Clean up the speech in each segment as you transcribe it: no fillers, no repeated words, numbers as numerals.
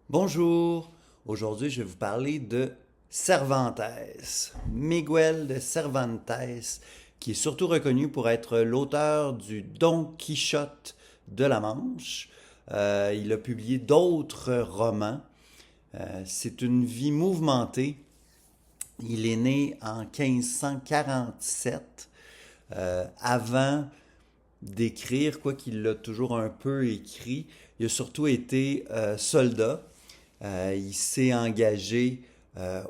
Bonjour, aujourd'hui je vais vous parler de Cervantes, Miguel de Cervantes, qui est surtout reconnu pour être l'auteur du Don Quichotte de la Manche. Il a publié d'autres romans. C'est une vie mouvementée. Il est né en 1547, avant d'écrire, quoi qu'il l'a toujours un peu écrit. Il a surtout été soldat. Il s'est engagé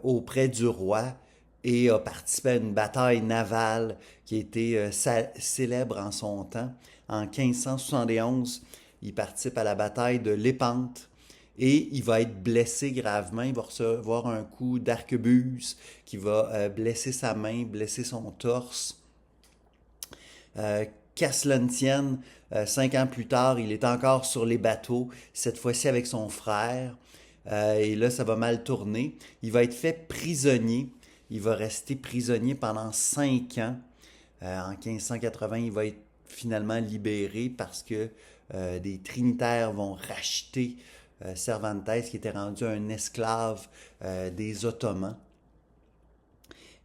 auprès du roi et a participé à une bataille navale qui a été célèbre en son temps. En 1571, il participe à la bataille de Lépante et il va être blessé gravement. Il va recevoir un coup d'arquebuse qui va blesser sa main, blesser son torse. Qu'à cela ne tienne, 5 ans plus tard, il est encore sur les bateaux, cette fois-ci avec son frère. Et là, ça va mal tourner. Il va être fait prisonnier. Il va rester prisonnier pendant 5 ans. En 1580, il va être finalement libéré parce que des Trinitaires vont racheter Cervantes, qui était rendu un esclave des Ottomans.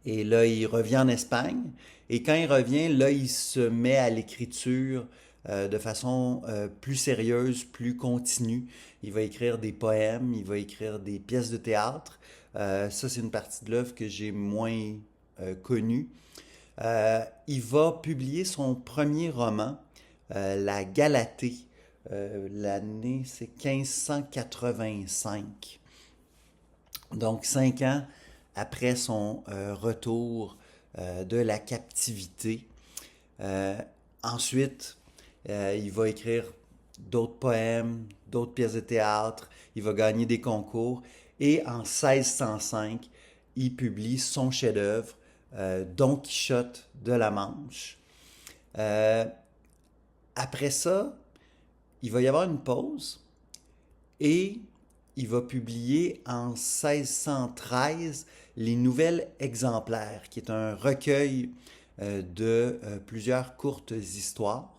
Et là, il revient en Espagne. Et quand il revient, là, il se met à l'écriture de façon plus sérieuse, plus continue. Il va écrire des poèmes, il va écrire des pièces de théâtre. Ça, c'est une partie de l'œuvre que j'ai moins connue. Il va publier son premier roman, La Galatée. L'année, c'est 1585. Donc, 5 ans après son retour de la captivité. Euh, Ensuite, il va écrire d'autres poèmes, d'autres pièces de théâtre, il va gagner des concours et en 1605, il publie son chef-d'œuvre, Don Quichotte de la Manche. Euh, Après ça, il va y avoir une pause et il va publier en 1613 Les Nouvelles Exemplaires, qui est un recueil de plusieurs courtes histoires.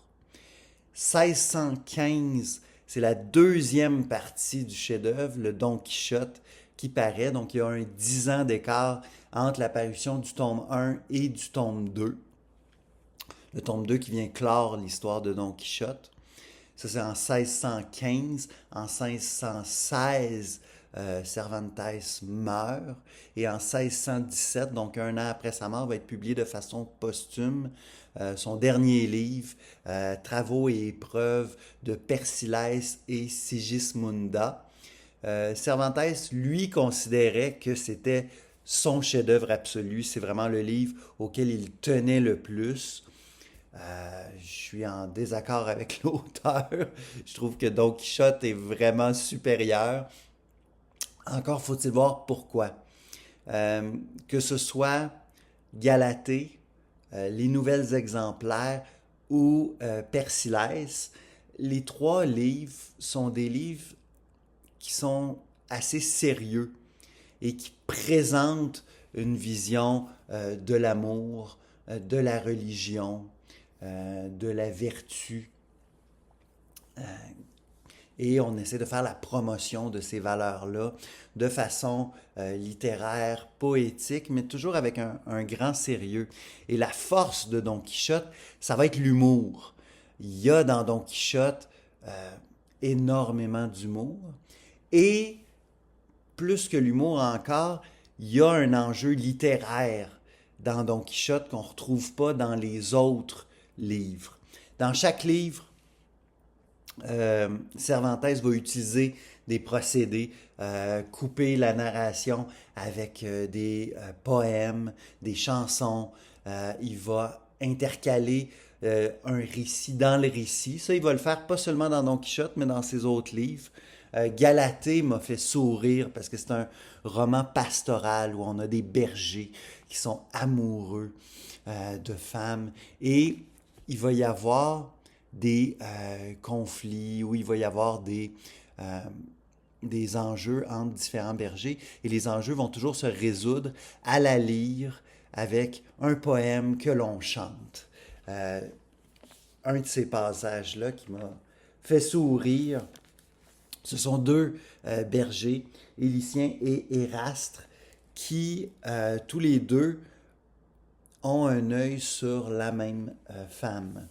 1615, c'est la deuxième partie du chef-d'œuvre, le Don Quichotte, qui paraît. Donc il y a 10 ans d'écart entre l'apparition du tome 1 et du tome 2. Le tome 2 qui vient clore l'histoire de Don Quichotte. Ça, c'est en 1615. En 1616, Cervantes meurt. Et en 1617, donc un an après sa mort, va être publié de façon posthume son dernier livre, Travaux et épreuves de Persillès et Sigismunda. Cervantes, lui, considérait que c'était son chef-d'œuvre absolu. C'est vraiment le livre auquel il tenait le plus. Je suis en désaccord avec l'auteur. Je trouve que Don Quichotte est vraiment supérieur. Encore faut-il voir pourquoi. Que ce soit Galatée, les nouvelles exemplaires ou Persillès, les trois livres sont des livres qui sont assez sérieux et qui présentent une vision de l'amour, de la religion, de la vertu. Et on essaie de faire la promotion de ces valeurs-là de façon littéraire, poétique, mais toujours avec un grand sérieux. Et la force de Don Quichotte, ça va être l'humour. Il y a dans Don Quichotte énormément d'humour. Et plus que l'humour encore, il y a un enjeu littéraire dans Don Quichotte qu'on ne retrouve pas dans les autres livres. Dans chaque livre, Cervantes va utiliser des procédés, couper la narration avec des poèmes, des chansons. Il va intercaler un récit dans le récit. Ça, il va le faire pas seulement dans Don Quichotte, mais dans ses autres livres. Galatée m'a fait sourire parce que c'est un roman pastoral où on a des bergers qui sont amoureux de femmes et il va y avoir des conflits, où il va y avoir des enjeux entre différents bergers et les enjeux vont toujours se résoudre à la lyre avec un poème que l'on chante. Un de ces passages-là qui m'a fait sourire, Ce sont deux bergers, Élicien et Érastre, qui tous les deux ont un œil sur la même femme.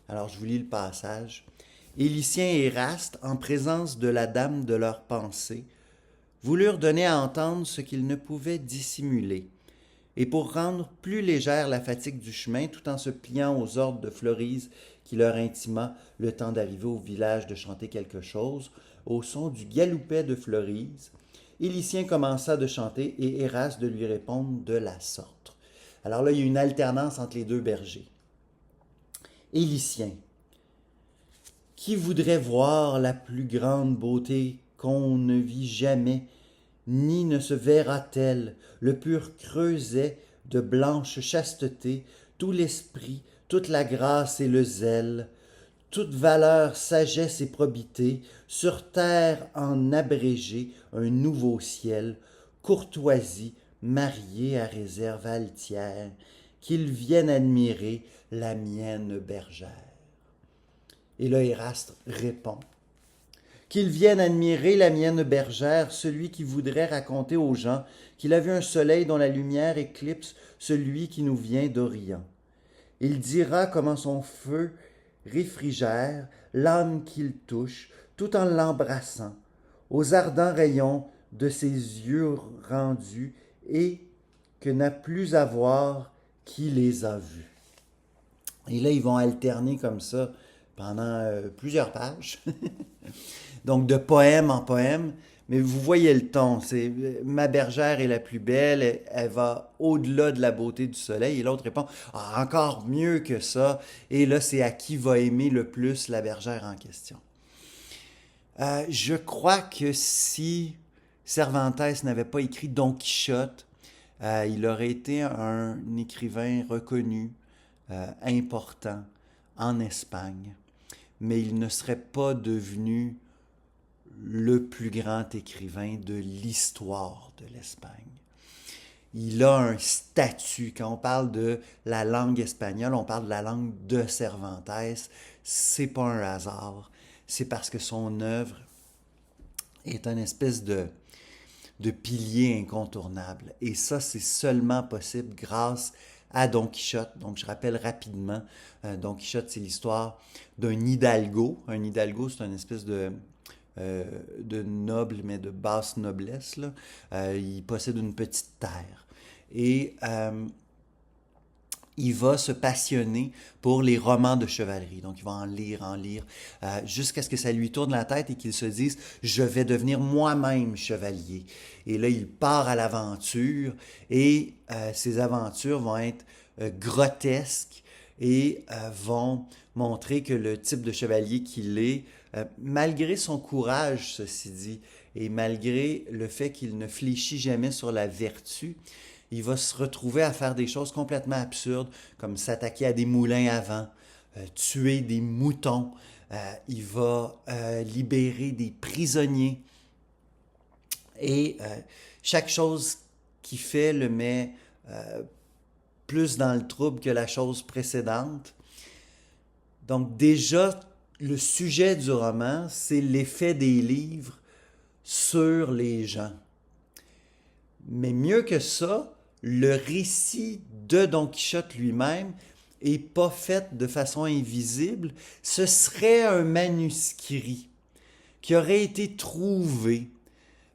Alors je vous lis le passage. Élicien et Éraste, en présence de la dame de leurs pensées, voulurent donner à entendre ce qu'ils ne pouvaient dissimuler. Et pour rendre plus légère la fatigue du chemin, tout en se pliant aux ordres de Florise qui leur intima le temps d'arriver au village de chanter quelque chose, au son du galoupet de Florise, Élicien commença de chanter et Éraste de lui répondre de la sorte. Alors là, il y a une alternance entre les deux bergers. Élicien, qui voudrait voir la plus grande beauté qu'on ne vit jamais, ni ne se verra telle, le pur creuset de blanche chasteté, tout l'esprit, toute la grâce et le zèle, toute valeur, sagesse et probité, sur terre en abrégé un nouveau ciel, courtoisie mariée à réserve altière, qu'ils viennent admirer la mienne bergère. Et là, Érastre répond. Qu'ils viennent admirer la mienne bergère, celui qui voudrait raconter aux gens qu'il a vu un soleil dont la lumière éclipse celui qui nous vient d'Orient. Il dira comment son feu réfrigère l'âme qu'il touche, tout en l'embrassant, aux ardents rayons de ses yeux rendus, et que n'a plus à voir qui les a vus. Et là, ils vont alterner comme ça pendant plusieurs pages. Donc, de poème en poème. Mais vous voyez le ton. C'est ma bergère est la plus belle. Elle va au-delà de la beauté du soleil. Et l'autre répond encore mieux que ça. Et là, c'est à qui va aimer le plus la bergère en question. Je crois que si Cervantes n'avait pas écrit Don Quichotte, il aurait été un écrivain reconnu, important en Espagne, mais il ne serait pas devenu le plus grand écrivain de l'histoire de l'Espagne. Il a un statut. Quand on parle de la langue espagnole, on parle de la langue de Cervantes. C'est pas un hasard. C'est parce que son œuvre est une espèce de pilier incontournable. Et ça, c'est seulement possible grâce à Don Quichotte. Donc, je rappelle rapidement, Don Quichotte, c'est l'histoire d'un hidalgo. Un hidalgo, c'est une espèce de noble, mais de basse noblesse. Là. Il possède une petite terre. Et il va se passionner pour les romans de chevalerie. Donc, il va en lire, jusqu'à ce que ça lui tourne la tête et qu'il se dise « Je vais devenir moi-même chevalier ». Et là, il part à l'aventure et ces aventures vont être grotesques et vont montrer que le type de chevalier qu'il est, malgré son courage, ceci dit, et malgré le fait qu'il ne fléchit jamais sur la vertu, il va se retrouver à faire des choses complètement absurdes, comme s'attaquer à des moulins à vent, tuer des moutons, il va libérer des prisonniers. Et chaque chose qu'il fait le met plus dans le trouble que la chose précédente. Donc déjà, le sujet du roman, c'est l'effet des livres sur les gens. Mais mieux que ça, le récit de Don Quichotte lui-même n'est pas fait de façon invisible. Ce serait un manuscrit qui aurait été trouvé,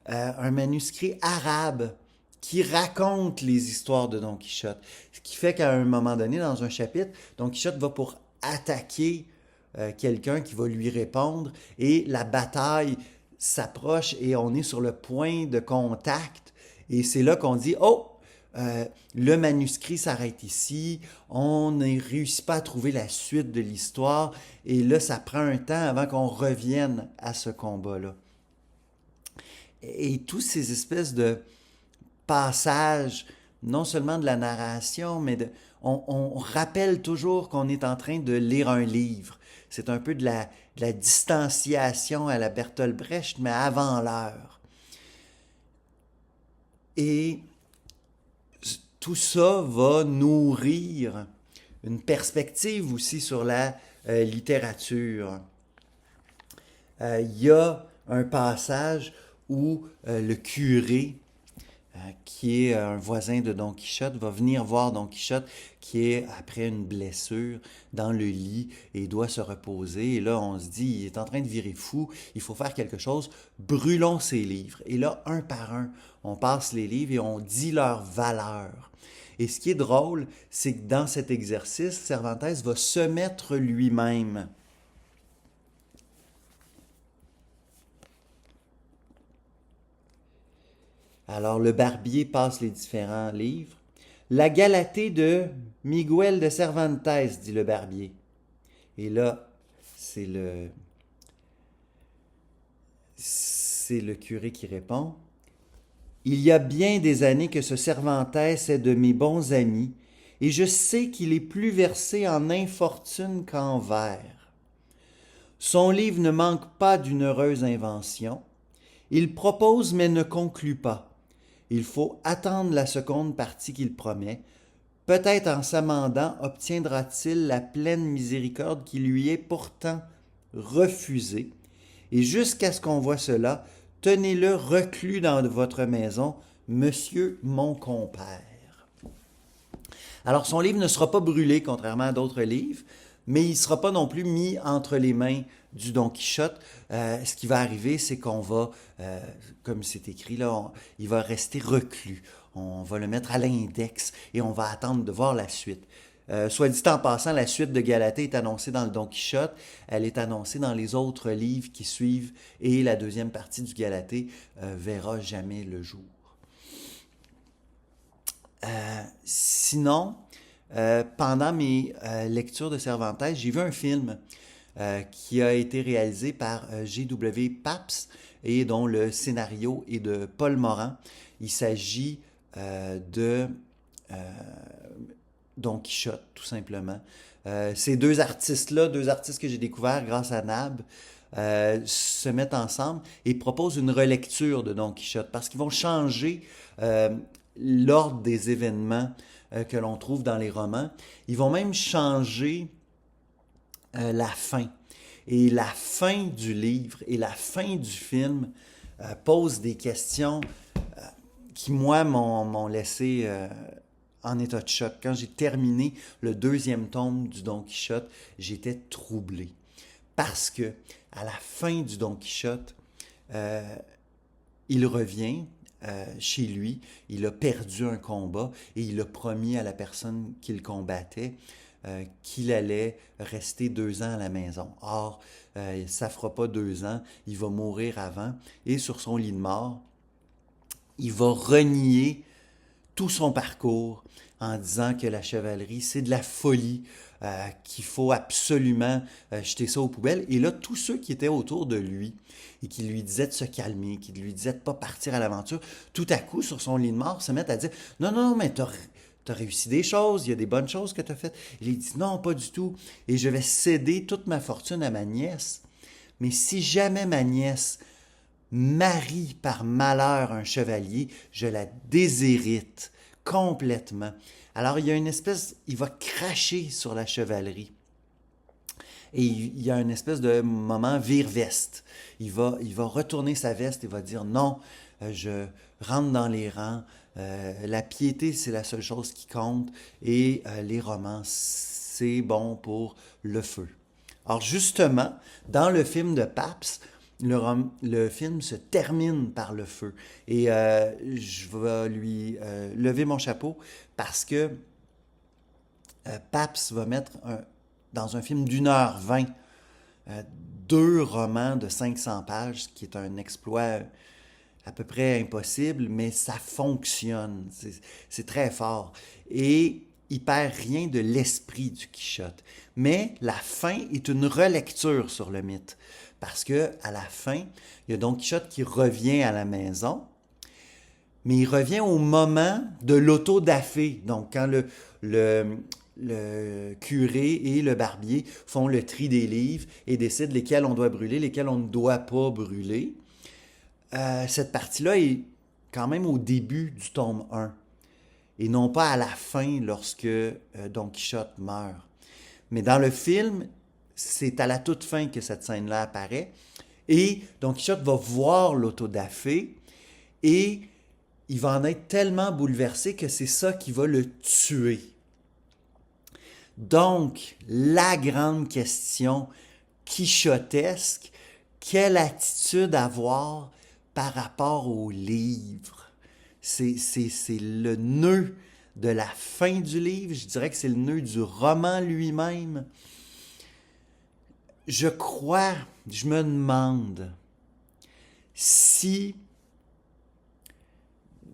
un manuscrit arabe qui raconte les histoires de Don Quichotte. Ce qui fait qu'à un moment donné, dans un chapitre, Don Quichotte va pour attaquer quelqu'un qui va lui répondre et la bataille s'approche et on est sur le point de contact. Et c'est là qu'on dit « Oh, le manuscrit s'arrête ici, on ne réussit pas à trouver la suite de l'histoire. » Et là, ça prend un temps avant qu'on revienne à ce combat-là. Et tous ces espèces de passages, non seulement de la narration, mais on rappelle toujours qu'on est en train de lire un livre. C'est un peu de la distanciation à la Bertolt Brecht, mais avant l'heure. Et tout ça va nourrir une perspective aussi sur la littérature. Il y a un passage où le curé, qui est un voisin de Don Quichotte, va venir voir Don Quichotte qui est après une blessure dans le lit et doit se reposer. Et là, on se dit, il est en train de virer fou, il faut faire quelque chose, brûlons ses livres. Et là, un par un, on passe les livres et on dit leur valeur. Et ce qui est drôle, c'est que dans cet exercice, Cervantes va se mettre lui-même. Alors, le barbier passe les différents livres. La Galatée de Miguel de Cervantes, dit le barbier. Et là, c'est le curé qui répond. Il y a bien des années que ce Cervantes est de mes bons amis, et je sais qu'il est plus versé en infortune qu'en vers. Son livre ne manque pas d'une heureuse invention. Il propose mais ne conclut pas. Il faut attendre la seconde partie qu'il promet. Peut-être en s'amendant obtiendra-t-il la pleine miséricorde qui lui est pourtant refusée. Et jusqu'à ce qu'on voie cela, tenez-le reclus dans votre maison, monsieur mon compère. Alors son livre ne sera pas brûlé, contrairement à d'autres livres, mais il ne sera pas non plus mis entre les mains du Don Quichotte. Ce qui va arriver, c'est qu'on va, comme c'est écrit là, il va rester reclus. On va le mettre à l'index et on va attendre de voir la suite. Soit dit en passant, la suite de Galatée est annoncée dans le Don Quichotte, elle est annoncée dans les autres livres qui suivent et la deuxième partie du Galatée verra jamais le jour. Sinon, pendant mes lectures de Cervantes, j'ai vu un film qui a été réalisé par G.W. Pabst et dont le scénario est de Paul Morand. Il s'agit de Don Quichotte, tout simplement. Ces deux artistes-là, deux artistes que j'ai découverts grâce à Nab, se mettent ensemble et proposent une relecture de Don Quichotte parce qu'ils vont changer l'ordre des événements que l'on trouve dans les romans. Ils vont même changer la fin. Et la fin du livre et la fin du film posent des questions qui, moi, m'ont laissé en état de choc. Quand j'ai terminé le deuxième tome du Don Quichotte, j'étais troublé. Parce que à la fin du Don Quichotte, il revient chez lui, il a perdu un combat et il a promis à la personne qu'il combattait qu'il allait rester 2 ans à la maison. Or, ça ne fera pas 2 ans, il va mourir avant et sur son lit de mort, il va renier tout son parcours en disant que la chevalerie, c'est de la folie, qu'il faut absolument jeter ça aux poubelles. Et là, tous ceux qui étaient autour de lui et qui lui disaient de se calmer, qui lui disaient de ne pas partir à l'aventure, tout à coup, sur son lit de mort, se mettent à dire « Non, non, mais t'as réussi des choses, il y a des bonnes choses que tu as faites. » Il dit « Non, pas du tout. Et je vais céder toute ma fortune à ma nièce. Mais si jamais ma nièce marie par malheur un chevalier, je la déshérite complètement. » Alors il y a une espèce, il va cracher sur la chevalerie. Et il y a une espèce de moment vire-veste. Il va retourner sa veste et va dire non, je rentre dans les rangs. La piété, c'est la seule chose qui compte. Et les romans, c'est bon pour le feu. Alors justement, dans le film de Pabst, le film se termine par le feu. Et je vais lui lever mon chapeau parce que Pabst va mettre dans un film d'1h20 2 romans de 500 pages, ce qui est un exploit à peu près impossible, mais ça fonctionne. C'est très fort. Et il perd rien de l'esprit du Quichotte. Mais la fin est une relecture sur le mythe. Parce que à la fin, il y a Don Quichotte qui revient à la maison, mais il revient au moment de l'autodafé. Donc, quand le curé et le barbier font le tri des livres et décident lesquels on doit brûler, lesquels on ne doit pas brûler, cette partie-là est quand même au début du tome 1 et non pas à la fin lorsque Don Quichotte meurt. Mais dans le film, c'est à la toute fin que cette scène-là apparaît Et Don Quichotte va voir l'autodafé et il va en être tellement bouleversé que c'est ça qui va le tuer. Donc, la grande question quichotesque, quelle attitude avoir par rapport au livre? C'est le nœud de la fin du livre, je dirais que c'est le nœud du roman lui-même. Je crois, je me demande si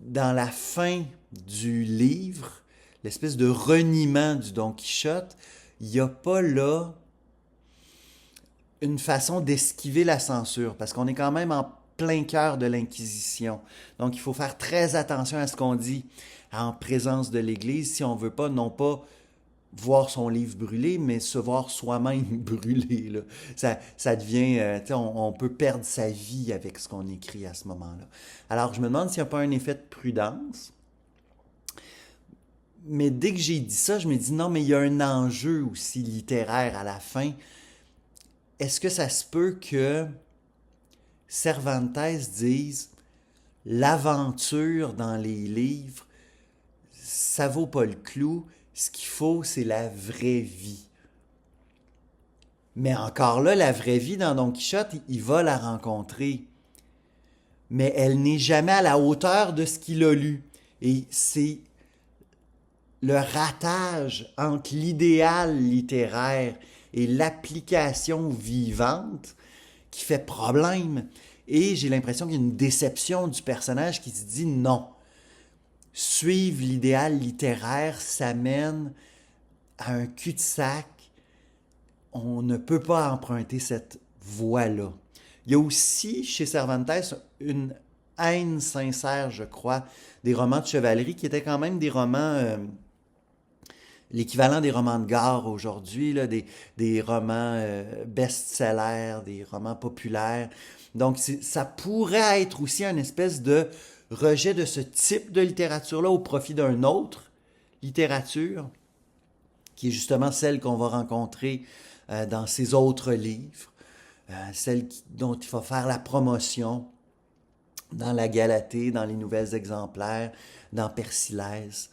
dans la fin du livre, l'espèce de reniement du Don Quichotte, il n'y a pas là une façon d'esquiver la censure, parce qu'on est quand même en plein cœur de l'Inquisition. Donc il faut faire très attention à ce qu'on dit en présence de l'Église si on ne veut pas, non pas voir son livre brûlé, mais se voir soi-même brûlé. Là. Ça devient, on peut perdre sa vie avec ce qu'on écrit à ce moment-là. Alors je me demande s'il n'y a pas un effet de prudence. Mais dès que j'ai dit ça, je me dis non, mais il y a un enjeu aussi littéraire à la fin. Est-ce que ça se peut que Cervantes dise l'aventure dans les livres, ça vaut pas le clou, ce qu'il faut, c'est la vraie vie. Mais encore là, la vraie vie dans Don Quichotte, il va la rencontrer. Mais elle n'est jamais à la hauteur de ce qu'il a lu. Et c'est le ratage entre l'idéal littéraire et l'application vivante qui fait problème. Et j'ai l'impression qu'il y a une déception du personnage qui se dit non. Suivre l'idéal littéraire, ça mène à un cul-de-sac. On ne peut pas emprunter cette voie-là. Il y a aussi chez Cervantes une haine sincère, je crois, des romans de chevalerie qui étaient quand même des romans, l'équivalent des romans de gare aujourd'hui, là, des romans best-sellers, des romans populaires. Donc ça pourrait être aussi une espèce de rejet de ce type de littérature-là au profit d'une autre littérature, qui est justement celle qu'on va rencontrer dans ces autres livres, celle dont il va faire la promotion dans la Galatée, dans les Nouvelles exemplaires, dans Persilès.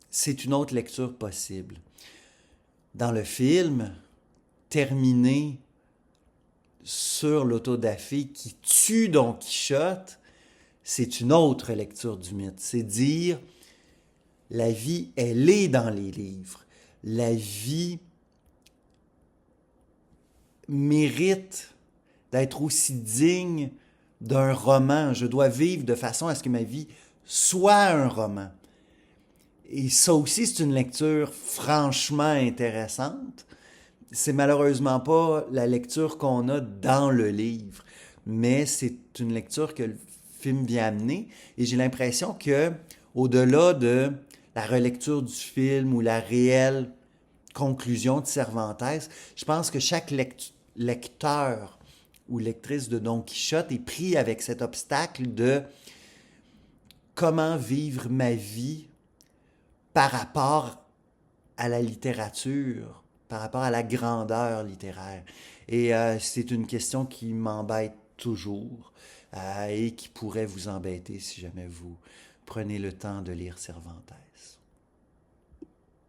C'est une autre lecture possible. Dans le film, terminé sur l'autodafé qui tue Don Quichotte, c'est une autre lecture du mythe. C'est dire, la vie, elle est dans les livres. La vie mérite d'être aussi digne d'un roman. Je dois vivre de façon à ce que ma vie soit un roman. Et ça aussi, c'est une lecture franchement intéressante. C'est malheureusement pas la lecture qu'on a dans le livre, mais c'est une lecture que le film vient amener. Et j'ai l'impression que, au-delà de la relecture du film ou la réelle conclusion de Cervantes, je pense que chaque lecteur ou lectrice de Don Quichotte est pris avec cet obstacle de comment vivre ma vie par rapport à la littérature, par rapport à la grandeur littéraire. Et c'est une question qui m'embête toujours et qui pourrait vous embêter si jamais vous prenez le temps de lire Cervantes.